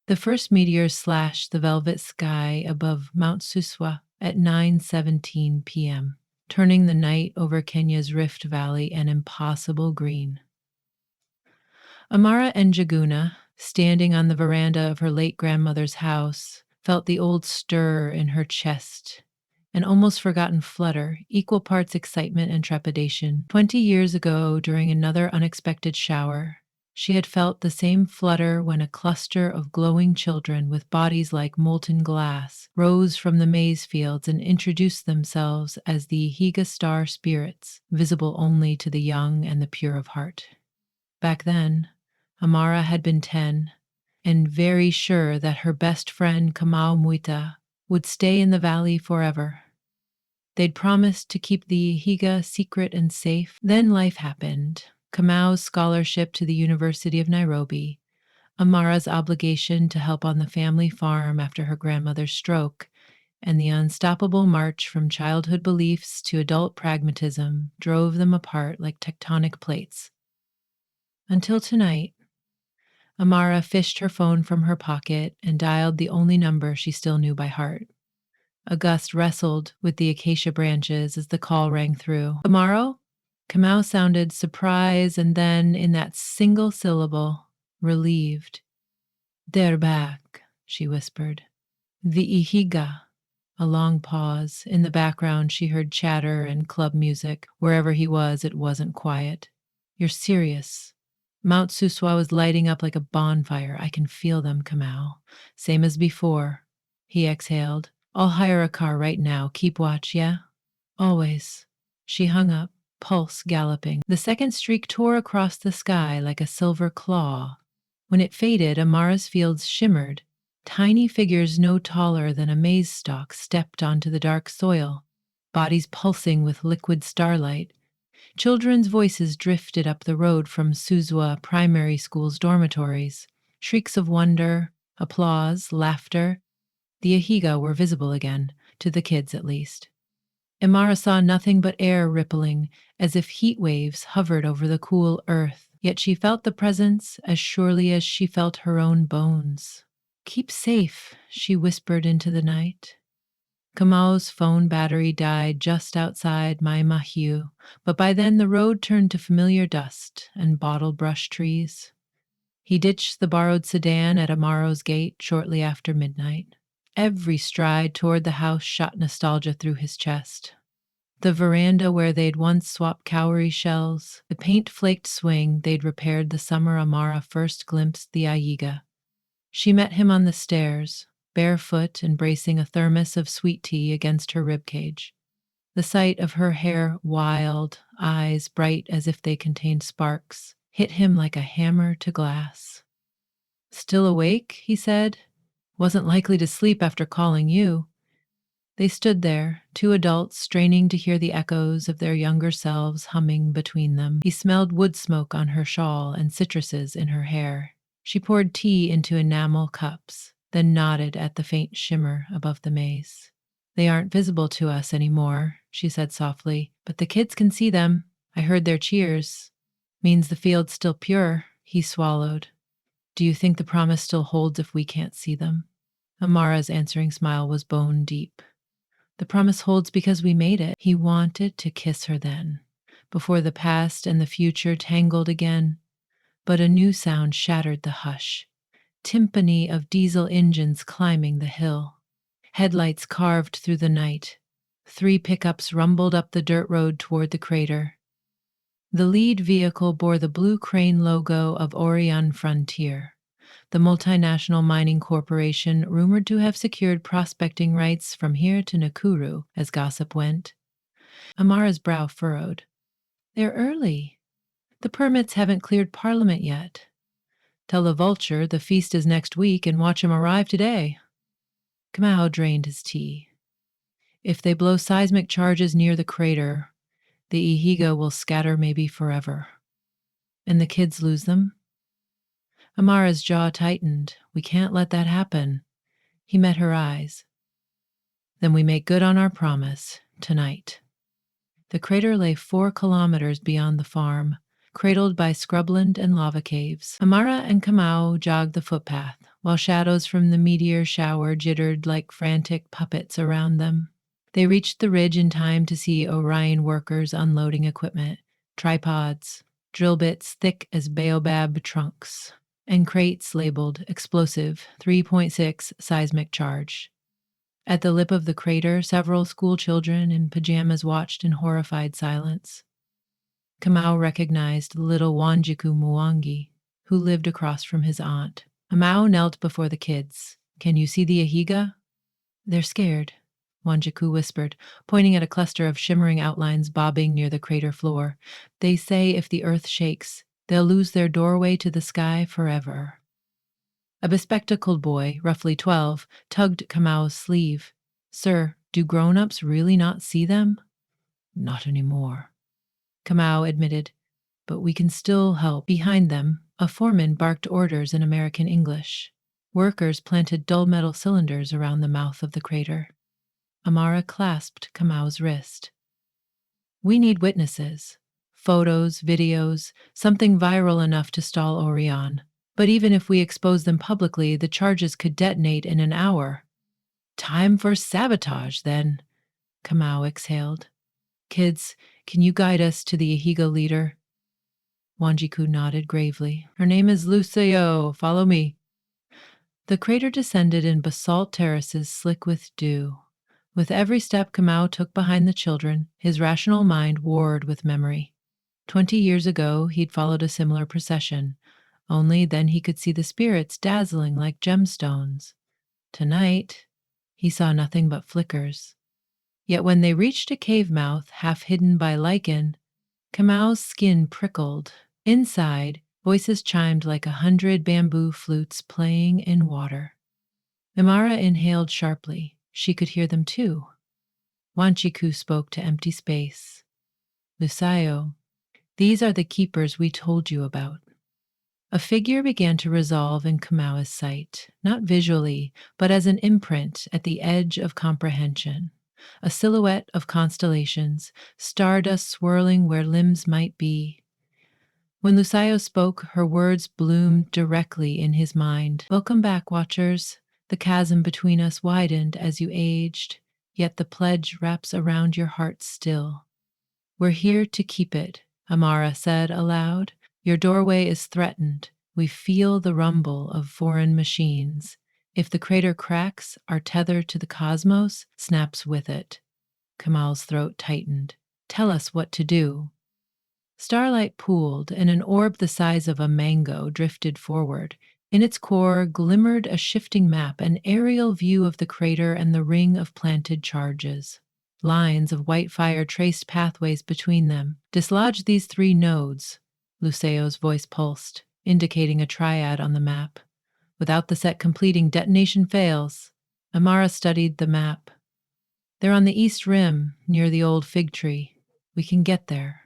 The first meteor slashed the velvet sky above Mount Suswa at 9:17 p.m., turning the night over Kenya's Rift Valley an impossible green. Amara Njaguna, standing on the veranda of her late grandmother's house, felt the old stir in her chest, an almost forgotten flutter, equal parts excitement and trepidation. 20 years ago, during another unexpected shower, she had felt the same flutter when a cluster of glowing children with bodies like molten glass rose from the maize fields and introduced themselves as the Higa star spirits, visible only to the young and the pure of heart. Back then, Amara had been 10 and very sure that her best friend Kamau Muita would stay in the valley forever. They'd promised to keep the Higa secret and safe. Then life happened. Kamau's scholarship to the University of Nairobi, Amara's obligation to help on the family farm after her grandmother's stroke, and the unstoppable march from childhood beliefs to adult pragmatism drove them apart like tectonic plates. Until tonight, Amara fished her phone from her pocket and dialed the only number she still knew by heart. A gust wrestled with the acacia branches as the call rang through. Tomorrow? Kamau sounded surprised and then, in that single syllable, relieved. They're back, she whispered. The Ihiga. A long pause. In the background, she heard chatter and club music. Wherever he was, it wasn't quiet. You're serious. Mount Suswa was lighting up like a bonfire. I can feel them, Kamau. Same as before. He exhaled. I'll hire a car right now. Keep watch, yeah? Always. She hung up, pulse galloping. The second streak tore across the sky like a silver claw. When it faded, Amara's fields shimmered. Tiny figures no taller than a maize stalk stepped onto the dark soil, bodies pulsing with liquid starlight. Children's voices drifted up the road from Suswa Primary School's dormitories. Shrieks of wonder, applause, laughter. The Ahiga were visible again, to the kids at least. Amara saw nothing but air rippling, as if heat waves hovered over the cool earth, yet she felt the presence as surely as she felt her own bones. Keep safe, she whispered into the night. Kamau's phone battery died just outside Mai Mahiu, but by then the road turned to familiar dust and bottle brush trees. He ditched the borrowed sedan at Amaro's gate shortly after midnight. Every stride toward the house shot nostalgia through his chest. The veranda where they'd once swapped cowrie shells, the paint-flaked swing they'd repaired the summer Amara first glimpsed the Aiga. She met him on the stairs, barefoot and bracing a thermos of sweet tea against her ribcage. The sight of her hair wild, eyes bright as if they contained sparks, hit him like a hammer to glass. Still awake, he said. Wasn't likely to sleep after calling you. They stood there, two adults straining to hear the echoes of their younger selves humming between them. He smelled wood smoke on her shawl and citruses in her hair. She poured tea into enamel cups, then nodded at the faint shimmer above the maize. They aren't visible to us anymore, she said softly, but the kids can see them. I heard their cheers. Means the field's still pure, he swallowed. Do you think the promise still holds if we can't see them? Amara's answering smile was bone deep. The promise holds because we made it. He wanted to kiss her then, before the past and the future tangled again. But a new sound shattered the hush. Timpani of diesel engines climbing the hill. Headlights carved through the night. 3 pickups rumbled up the dirt road toward the crater. The lead vehicle bore the blue crane logo of Orion Frontier, the multinational mining corporation rumored to have secured prospecting rights from here to Nakuru, as gossip went. Amara's brow furrowed. They're early. The permits haven't cleared Parliament yet. Tell the vulture the feast is next week and watch him arrive today. Kamau drained his tea. If they blow seismic charges near the crater, the Ihiga will scatter maybe forever. And the kids lose them? Amara's jaw tightened. We can't let that happen. He met her eyes. Then we make good on our promise, tonight. The crater lay 4 kilometers beyond the farm, cradled by scrubland and lava caves. Amara and Kamau jogged the footpath, while shadows from the meteor shower jittered like frantic puppets around them. They reached the ridge in time to see Orion workers unloading equipment, tripods, drill bits thick as baobab trunks, and crates labeled explosive 3.6 seismic charge. At the lip of the crater, several school children in pajamas watched in horrified silence. Kamau recognized little Wanjiku Mwangi, who lived across from his aunt. Kamau knelt before the kids. "Can you see the Ahiga?" "They're scared," Wanjiku whispered, pointing at a cluster of shimmering outlines bobbing near the crater floor. "They say if the earth shakes, they'll lose their doorway to the sky forever." A bespectacled boy, roughly 12, tugged Kamau's sleeve. "Sir, do grown-ups really not see them?" "Not anymore," Kamau admitted, "but we can still help." Behind them, a foreman barked orders in American English. Workers planted dull metal cylinders around the mouth of the crater. Amara clasped Kamau's wrist. "We need witnesses. Photos, videos, something viral enough to stall Orion. But even if we expose them publicly, the charges could detonate in an hour." "Time for sabotage, then," Kamau exhaled. "Kids, can you guide us to the Ahiga leader?" Wanjiku nodded gravely. "Her name is Lucio. Follow me." The crater descended in basalt terraces slick with dew. With every step Kamau took behind the children, his rational mind warred with memory. 20 years ago, he'd followed a similar procession, only then he could see the spirits dazzling like gemstones. Tonight, he saw nothing but flickers. Yet when they reached a cave mouth half hidden by lichen, Kamau's skin prickled. Inside, voices chimed like 100 bamboo flutes playing in water. Imara inhaled sharply. She could hear them too. Wanchiku spoke to empty space. "Lusayo, these are the keepers we told you about." A figure began to resolve in Kamau's sight, not visually, but as an imprint at the edge of comprehension. A silhouette of constellations, stardust swirling where limbs might be. When Lusayo spoke, her words bloomed directly in his mind. "Welcome back, Watchers. The chasm between us widened as you aged, yet the pledge wraps around your heart still. We're here to keep it," Amara said aloud. "Your doorway is threatened. We feel the rumble of foreign machines. If the crater cracks, our tether to the cosmos snaps with it." Kamal's throat tightened. "Tell us what to do." Starlight pooled, and an orb the size of a mango drifted forward. In its core glimmered a shifting map, an aerial view of the crater and the ring of planted charges. Lines of white fire traced pathways between them. "Dislodge these 3 nodes," Luceo's voice pulsed, indicating a triad on the map. "Without the set completing, detonation fails." Amara studied the map. "They're on the east rim, near the old fig tree. We can get there."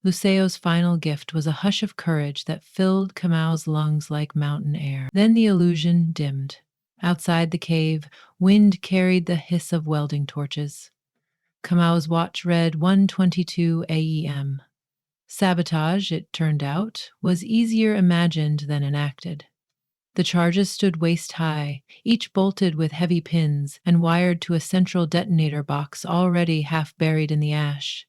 Luceo's final gift was a hush of courage that filled Kamau's lungs like mountain air. Then the illusion dimmed. Outside the cave, wind carried the hiss of welding torches. Kamau's watch read 1:22 a.m. Sabotage, it turned out, was easier imagined than enacted. The charges stood waist high, each bolted with heavy pins and wired to a central detonator box already half buried in the ash.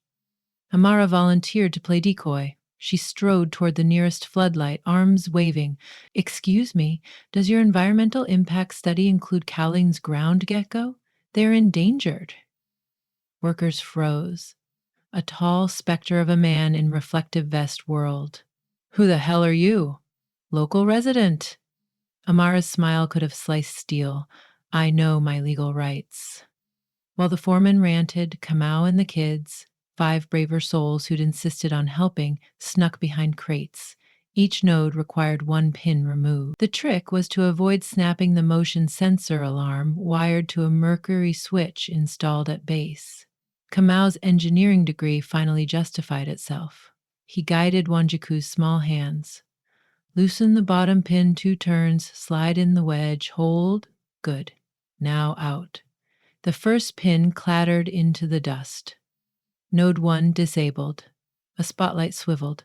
Amara volunteered to play decoy. She strode toward the nearest floodlight, arms waving. "Excuse me, does your environmental impact study include Cowling's ground gecko? They're endangered." Workers froze. A tall specter of a man in reflective vest whirled. "Who the hell are you?" "Local resident." Amara's smile could have sliced steel. "I know my legal rights." While the foreman ranted, Kamau and the kids, 5 braver souls who'd insisted on helping, snuck behind crates. Each node required 1 pin removed. The trick was to avoid snapping the motion sensor alarm wired to a mercury switch installed at base. Kamau's engineering degree finally justified itself. He guided Wanjiku's small hands. "Loosen the bottom pin 2 turns, slide in the wedge, hold. Good. Now out." The first pin clattered into the dust. Node 1 disabled. A spotlight swiveled.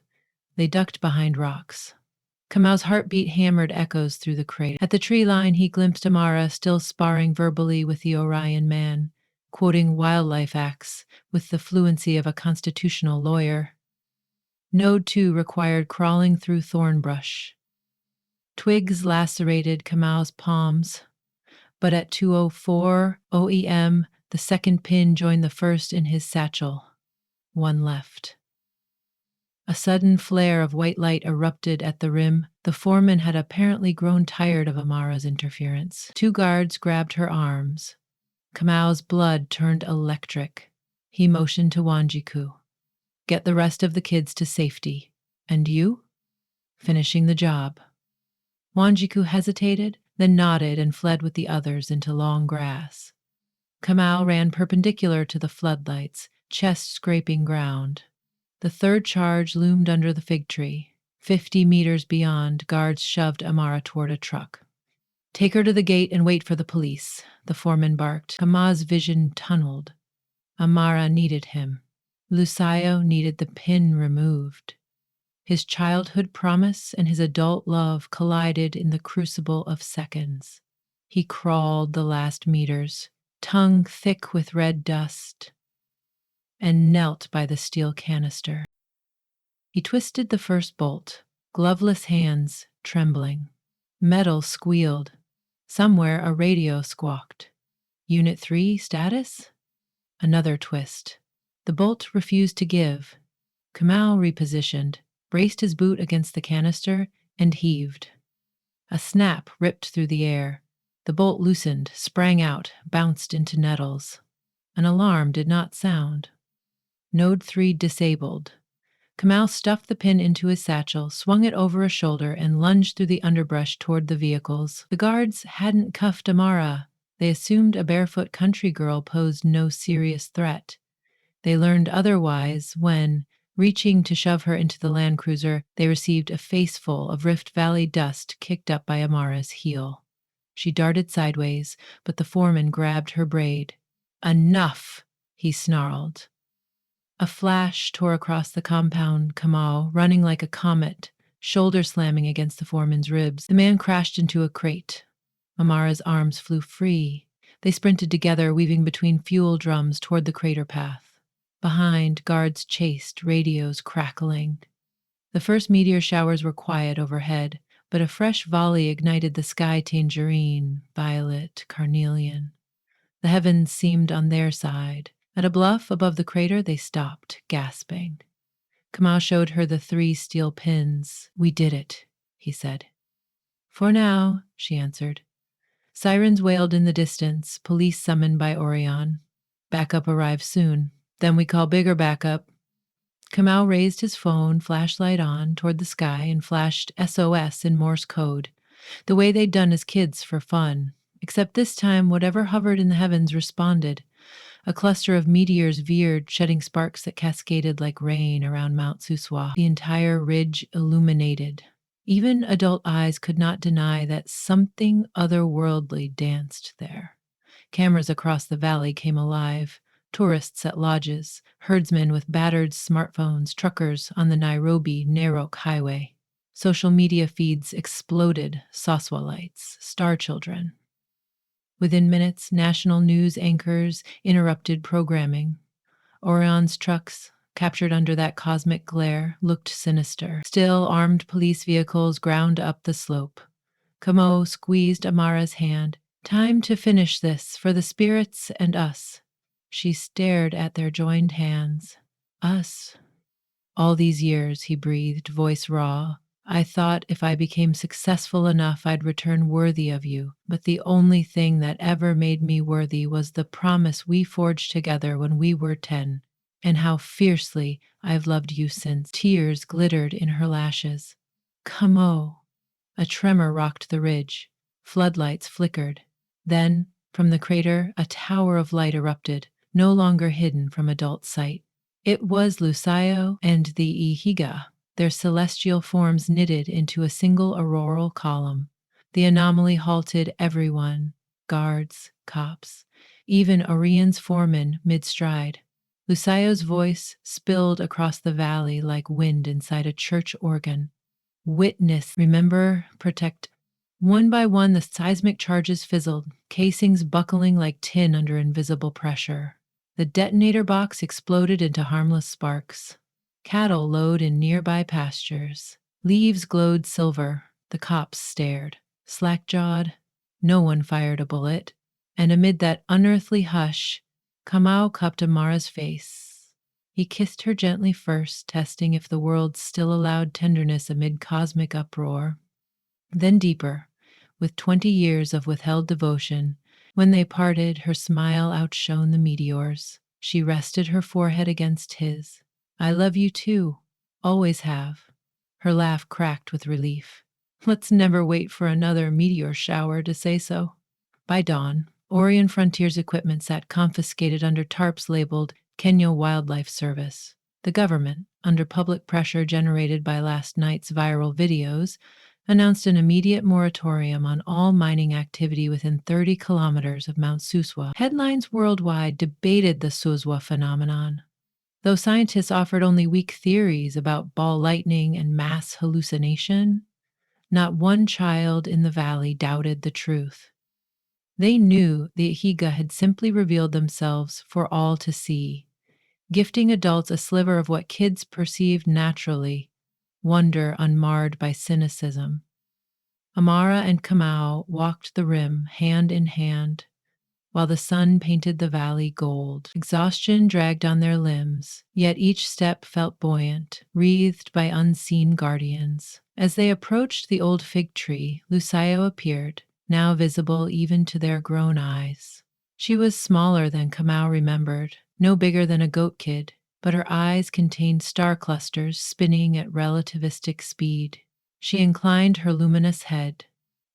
They ducked behind rocks. Kamau's heartbeat hammered echoes through the crater. At the tree line, he glimpsed Amara still sparring verbally with the Orion man, quoting wildlife acts with the fluency of a constitutional lawyer. Node 2 required crawling through thorn brush. Twigs lacerated Kamau's palms, but at 2:04 OEM, the second pin joined the first in his satchel. One left. A sudden flare of white light erupted at the rim. The foreman had apparently grown tired of Amara's interference. Two guards grabbed her arms. Kamau's blood turned electric. He motioned to Wanjiku. Get the rest of the kids to safety. And you? Finishing the job. Wanjiku hesitated, then nodded and fled with the others into long grass. Kamau ran perpendicular to the floodlights, chest scraping ground. The third charge loomed under the fig tree. 50 meters beyond, guards shoved Amara toward a truck. Take her to the gate and wait for the police, the foreman barked. Kamau's vision tunneled. Amara needed him. Lucio needed the pin removed. His childhood promise and his adult love collided in the crucible of seconds. He crawled the last meters, tongue thick with red dust, and knelt by the steel canister. He twisted the first bolt, gloveless hands trembling. Metal squealed. Somewhere a radio squawked. Unit 3 status? Another twist. The bolt refused to give. Kamau repositioned, braced his boot against the canister, and heaved. A snap ripped through the air. The bolt loosened, sprang out, bounced into nettles. An alarm did not sound. Node 3 disabled. Kamau stuffed the pin into his satchel, swung it over a shoulder, and lunged through the underbrush toward the vehicles. The guards hadn't cuffed Amara. They assumed a barefoot country girl posed no serious threat. They learned otherwise when, reaching to shove her into the Land Cruiser, they received a faceful of Rift Valley dust kicked up by Amara's heel. She darted sideways, but the foreman grabbed her braid. Enough, he snarled. A flash tore across the compound, Kamau, running like a comet, shoulder slamming against the foreman's ribs. The man crashed into a crate. Amara's arms flew free. They sprinted together, weaving between fuel drums toward the crater path. Behind, guards chased, radios crackling. The first meteor showers were quiet overhead, but a fresh volley ignited the sky tangerine, violet, carnelian. The heavens seemed on their side. At a bluff above the crater, they stopped, gasping. Kamau showed her the 3 steel pins. We did it, he said. For now, she answered. Sirens wailed in the distance, police summoned by Orion. Backup arrived soon. Then we call bigger backup. Kamau raised his phone, flashlight on, toward the sky and flashed SOS in Morse code, the way they'd done as kids for fun. Except this time, whatever hovered in the heavens responded. A cluster of meteors veered, shedding sparks that cascaded like rain around Mount Suswa, the entire ridge illuminated. Even adult eyes could not deny that something otherworldly danced there. Cameras across the valley came alive. Tourists at lodges, herdsmen with battered smartphones, truckers on the Nairobi-Narok highway. Social media feeds exploded, Saswa lights, star children. Within minutes, national news anchors interrupted programming. Orion's trucks, captured under that cosmic glare, looked sinister. Still, armed police vehicles ground up the slope. Kamau squeezed Amara's hand. Time to finish this for the spirits and us. She stared at their joined hands. Us. All these years, he breathed, voice raw. I thought if I became successful enough, I'd return worthy of you. But the only thing that ever made me worthy was the promise we forged together when we were 10. And how fiercely I've loved you since. Tears glittered in her lashes. Kamau. A tremor rocked the ridge. Floodlights flickered. Then, from the crater, a tower of light erupted, no longer hidden from adult sight. It was Lucio and the Ihiga, their celestial forms knitted into a single auroral column. The anomaly halted everyone, guards, cops, even Orion's foreman mid-stride. Lucio's voice spilled across the valley like wind inside a church organ. Witness, remember, protect. One by one, the seismic charges fizzled, casings buckling like tin under invisible pressure. The detonator box exploded into harmless sparks. Cattle lowed in nearby pastures. Leaves glowed silver. The cops stared. Slack-jawed. No one fired a bullet. And amid that unearthly hush, Kamau cupped Amara's face. He kissed her gently first, testing if the world still allowed tenderness amid cosmic uproar. Then deeper, with 20 years of withheld devotion. When they parted, her smile outshone the meteors. She rested her forehead against his. I love you too. Always have. Her laugh cracked with relief. Let's never wait for another meteor shower to say so. By dawn, Orion Frontiers equipment sat confiscated under tarps labeled Kenya Wildlife Service. The government, under public pressure generated by last night's viral videos, announced an immediate moratorium on all mining activity within 30 kilometers of Mount Suswa. Headlines worldwide debated the Suswa phenomenon, though scientists offered only weak theories about ball lightning and mass hallucination. Not one child in the valley doubted the truth. They knew the Ihiga had simply revealed themselves for all to see, gifting adults a sliver of what kids perceived naturally, wonder unmarred by cynicism. Amara and Kamau walked the rim hand in hand, while the sun painted the valley gold. Exhaustion dragged on their limbs, yet each step felt buoyant, wreathed by unseen guardians. As they approached the old fig tree, Lucio appeared, now visible even to their grown eyes. She was smaller than Kamau remembered, no bigger than a goat kid, but her eyes contained star clusters spinning at relativistic speed. She inclined her luminous head.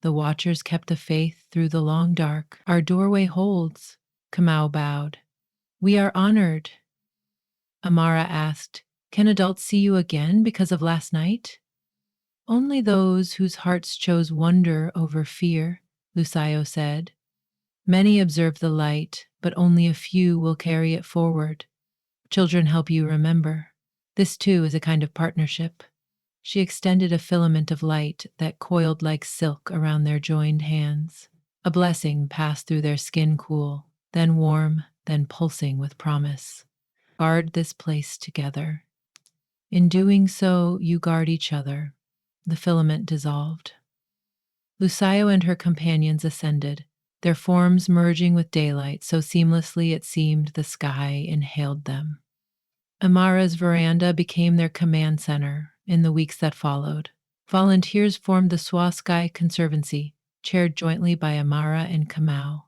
The watchers kept the faith through the long dark. Our doorway holds, Kamau bowed. We are honored. Amara asked, Can adults see you again because of last night? Only those whose hearts chose wonder over fear, Lucio said. Many observe the light, but only a few will carry it forward. Children help you remember. This too is a kind of partnership. She extended a filament of light that coiled like silk around their joined hands. A blessing passed through their skin cool, then warm, then pulsing with promise. Guard this place together. In doing so, you guard each other. The filament dissolved. Lucio and her companions ascended, their forms merging with daylight so seamlessly it seemed the sky inhaled them. Amara's veranda became their command center in the weeks that followed. Volunteers formed the Sky Conservancy, chaired jointly by Amara and Kamau.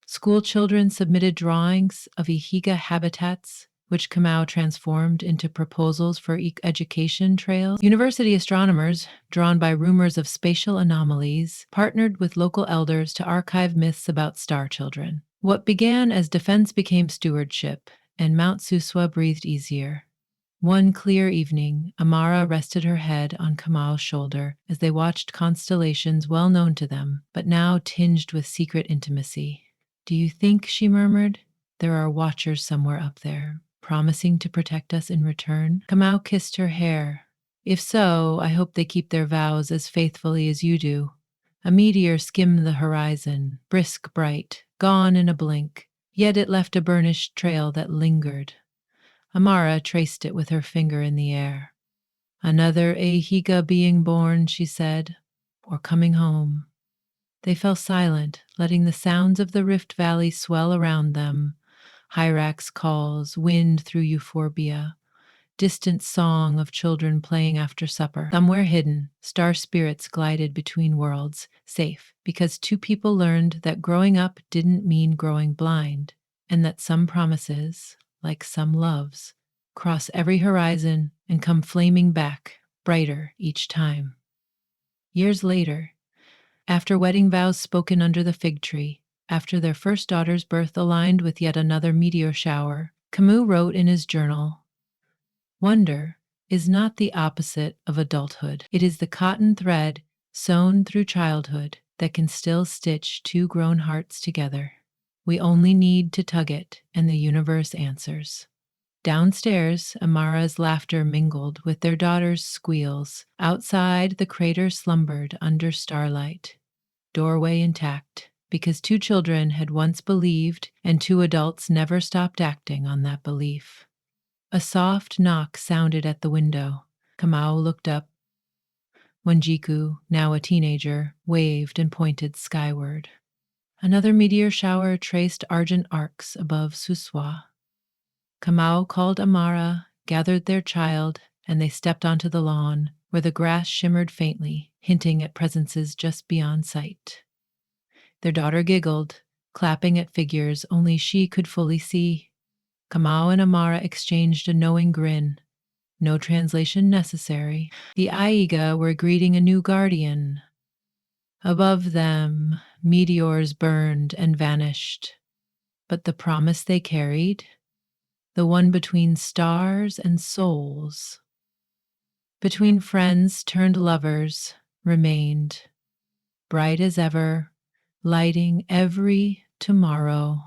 School children submitted drawings of Ihiga habitats, which Kamau transformed into proposals for education trails. University astronomers, drawn by rumors of spatial anomalies, partnered with local elders to archive myths about star children. What began as defense became stewardship, and Mount Suswa breathed easier. One clear evening, Amara rested her head on Kamau's shoulder as they watched constellations well known to them, but now tinged with secret intimacy. Do you think, she murmured, there are watchers somewhere up there, promising to protect us in return? Kamau kissed her hair. If so, I hope they keep their vows as faithfully as you do. A meteor skimmed the horizon, brisk, bright, gone in a blink, yet it left a burnished trail that lingered. Amara traced it with her finger in the air. Another Ihiga being born, she said, or coming home. They fell silent, letting the sounds of the Rift Valley swell around them. Hyrax calls, wind through euphorbia, distant song of children playing after supper. Somewhere hidden, star spirits glided between worlds, safe, because two people learned that growing up didn't mean growing blind, and that some promises, like some loves, cross every horizon and come flaming back, brighter each time. Years later, after wedding vows spoken under the fig tree, after their first daughter's birth aligned with yet another meteor shower, Camus wrote in his journal, Wonder is not the opposite of adulthood. It is the cotton thread sewn through childhood that can still stitch two grown hearts together. We only need to tug it, and the universe answers. Downstairs, Amara's laughter mingled with their daughter's squeals. Outside, the crater slumbered under starlight, doorway intact, because two children had once believed and two adults never stopped acting on that belief. A soft knock sounded at the window. Kamau looked up. Wanjiku, now a teenager, waved and pointed skyward. Another meteor shower traced argent arcs above Suswa. Kamau called Amara, gathered their child, and they stepped onto the lawn, where the grass shimmered faintly, hinting at presences just beyond sight. Their daughter giggled, clapping at figures only she could fully see. Kamau and Amara exchanged a knowing grin. No translation necessary. The Aiga were greeting a new guardian. Above them, meteors burned and vanished. But the promise they carried, the one between stars and souls, between friends turned lovers, remained, bright as ever, lighting every tomorrow.